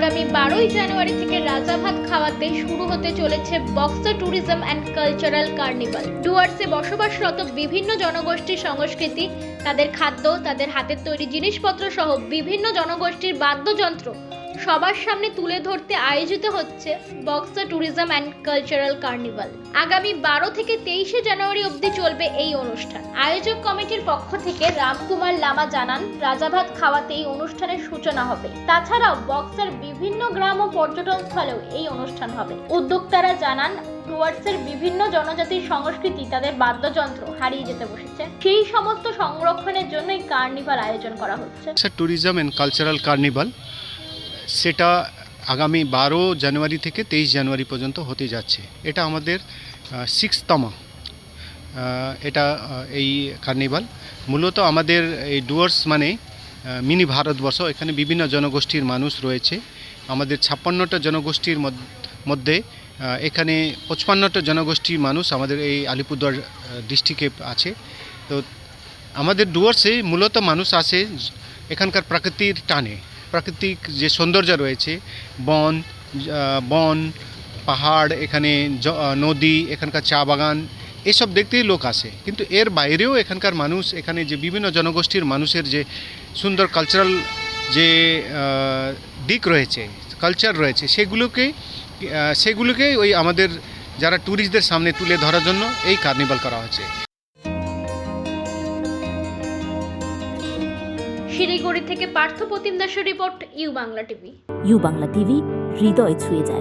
আগামী 12ই জানুয়ারি থেকে রাজাভাত খাওয়াতে শুরু হতে চলেছে Buxa tourism and cultural carnival. ডুয়ার্সে বসবাসরত বিভিন্ন জনগোষ্ঠীর সংস্কৃতি, তাদের খাদ্য, তাদের হাতের তৈরি জিনিসপত্র সহ বিভিন্ন জনগোষ্ঠীর বাদ্যযন্ত্র সবার সামনে তুলে ধরতে আয়োজিত হচ্ছে Buxa tourism and cultural carnival. আগামী 12 থেকে 23শে জানুয়ারি অবধি চলবে এই অনুষ্ঠান। আয়োজক কমিটির পক্ষ থেকে রামকুমার লামা জানান, রাজাভাত খাওয়াতে এই অনুষ্ঠানের সূচনা হবে। তাছাড়াও বক্সার বিভিন্ন গ্রাম ও পর্যটন স্থলেও এই অনুষ্ঠান হবে। উদ্যোক্তারা জানান, ডুয়ার্সের বিভিন্ন জনজাতির সংস্কৃতি, তাদের বাদ্যযন্ত্র হারিয়ে যেতে বসেছে। সেই সমস্ত সংরক্ষণের জন্য এই কার্নিভাল আয়োজন করা হচ্ছে। ট্যুরিজম অ্যান্ড কালচারাল কার্নিভাল সেটা আগামী 12 জানুয়ারি থেকে 23 জানুয়ারি পর্যন্ত হতে যাচ্ছে। এটা আমাদের 6তম এটা এই কার্নিভাল। মূলত আমাদের এই ডুয়ার্স মানে মিনি ভারতবর্ষ। এখানে বিভিন্ন জনগোষ্ঠীর মানুষ রয়েছে। আমাদের 56টা জনগোষ্ঠীর মধ্যে এখানে 55টা জনগোষ্ঠীর মানুষ আমাদের এই আলিপুরদুয়ার ডিস্ট্রিক্টে আছে। তো আমাদের ডুয়ার্সে মূলত মানুষ আসে এখানকার প্রাকৃতিক টানে। প্রাকৃতিক যে সৌন্দর্য রয়েছে, বন, পাহাড়, এখানে নদী, এখানকার চা বাগান, এসব দেখতেই লোক আসে। কিন্তু এর বাইরেও এখানকার মানুষ, এখানে যে বিভিন্ন জনগোষ্ঠীর মানুষের যে সুন্দর কালচারাল যে দিক রয়েছে, কালচার রয়েছে, সেগুলোকে ওই আমাদের যারা ট্যুরিস্টদের সামনে তুলে ধরার জন্য এই কার্নিভাল করা হচ্ছে। শিলিগুড়ি থেকে পার্থ প্রতিম দাসের report, U Bangla TV. U Bangla TV হৃদয় ছুঁয়ে যায়।